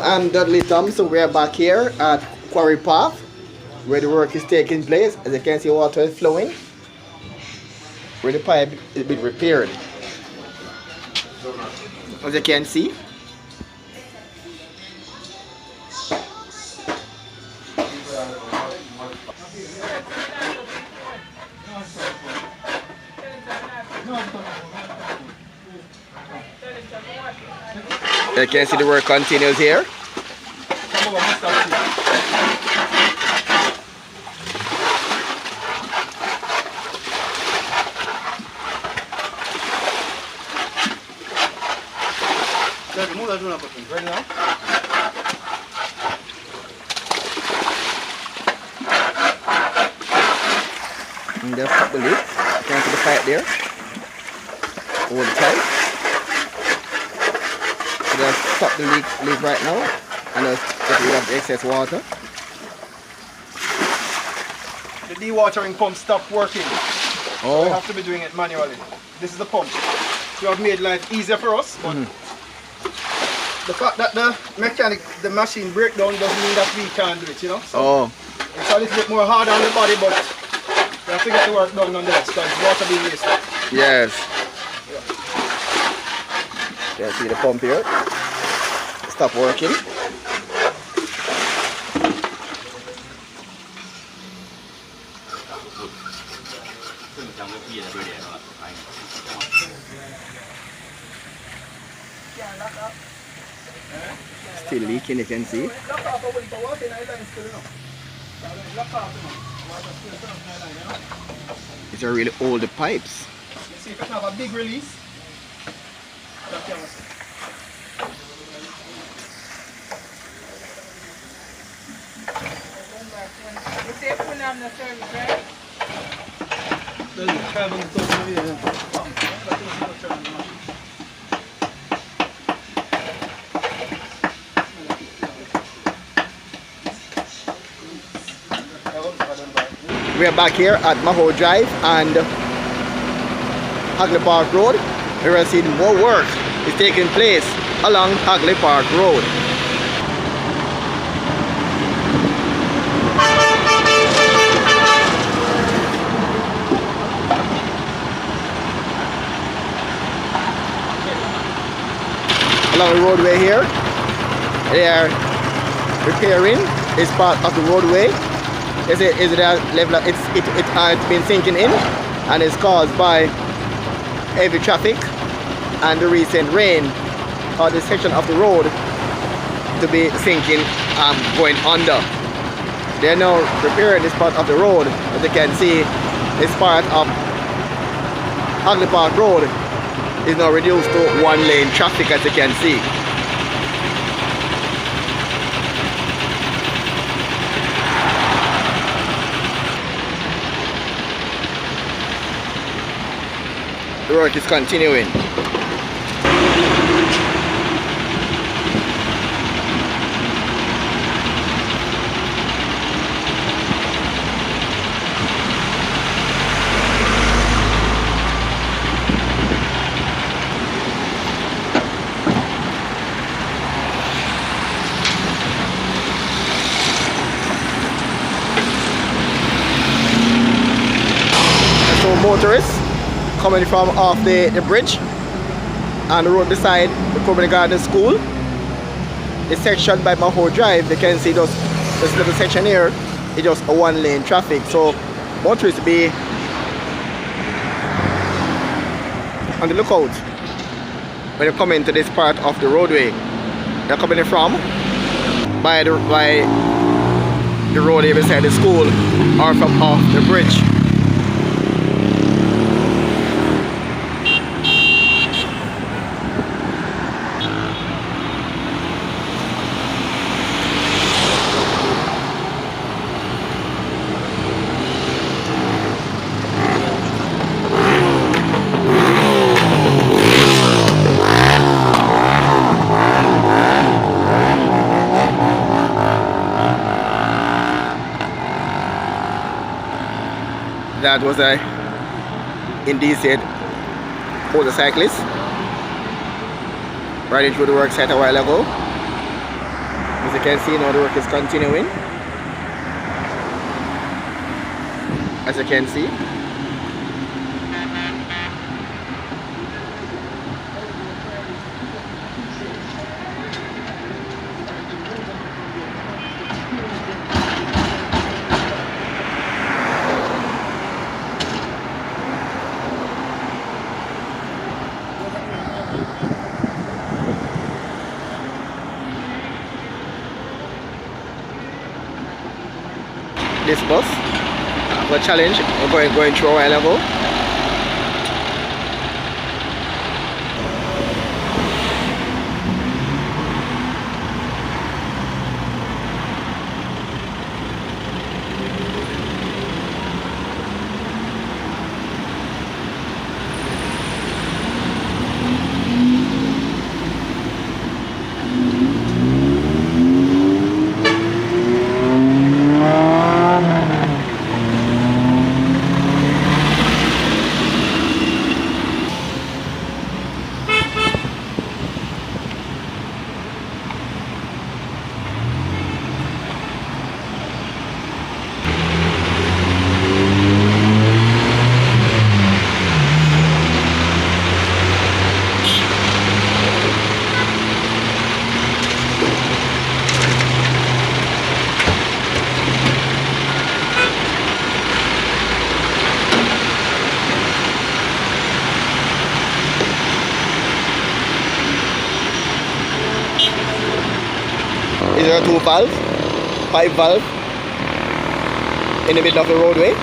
I'm Dudley Thompson. We are back here at Quarry Path where the work is taking place. As you can see, water is flowing where the pipe is being repaired. As you can see, you can see the work continues here. Ready now? And just stop the lid. You can see the pipe there. Over the pipe. So just stop the leak right now and just get rid of the excess water. The dewatering pump stopped working. Oh. So we have to be doing it manually. This is the pump. You have made life easier for us, but the fact that the machine breakdown doesn't mean that we can't do it, you know? So it's a little bit more hard on the body, but we have to get the work done nonetheless because water being wasted. Yes. You can see the pump here. Stop working. Still leaking, you can see. These are really old pipes. You see if it have a big release. You say put on the service, right? We are back here at Maho Drive and Hagley Park Road. We are seeing more work is taking place along Hagley Park Road. Along the roadway here, they are repairing this part of the roadway. It's been sinking in and it's caused by heavy traffic and the recent rain caused this section of the road to be sinking and going under. They are now repairing this part of the road. As you can see, this part of Hagley Park Road is now reduced to one lane traffic, as you can see. The work is continuing. So motorists coming from off the bridge on the road beside the Seivwright Gardens school. The section by Maho Drive, you can see this little section here is just a one lane traffic. So motorists be on the lookout when they come into this part of the roadway. They're coming from by the roadway beside the school or from off the bridge. That was a indecent motorcyclist riding through the work site a while ago. can see now the work is continuing. As you can see. This bus, the challenge, we're going through a while ago. Is there a 2 valve, 5 valve in the middle of the roadway?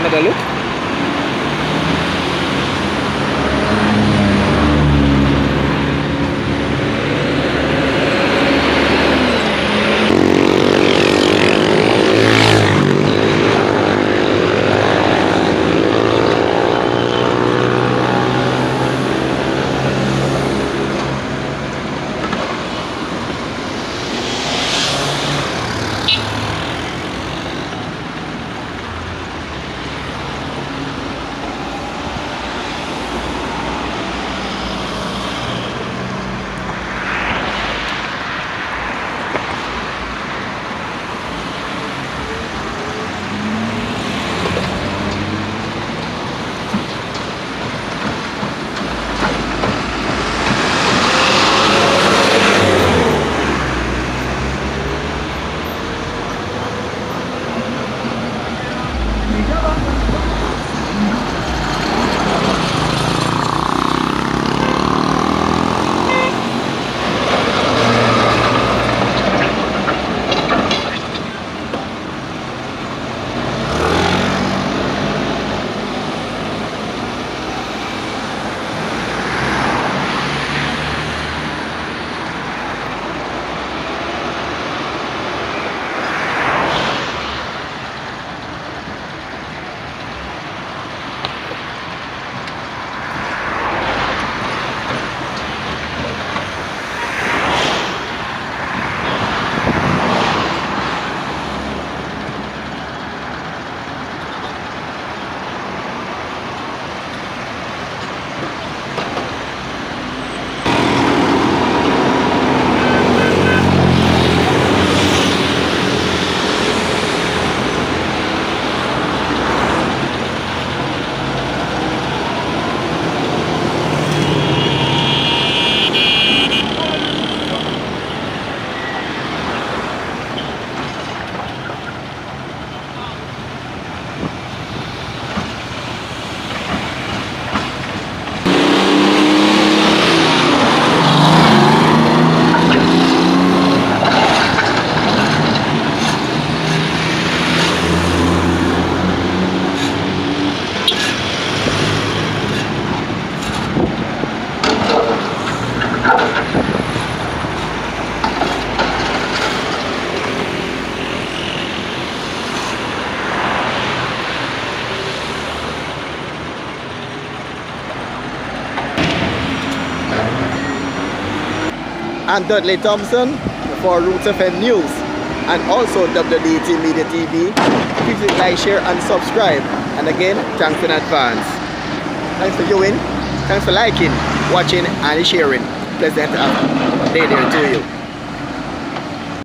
Another look. I'm Dudley Thompson for Roots FM News and also WDT Media TV. Please like, share and subscribe. And again, thanks in advance. Thanks for viewing, thanks for liking, watching and sharing. Pleasant day there to you.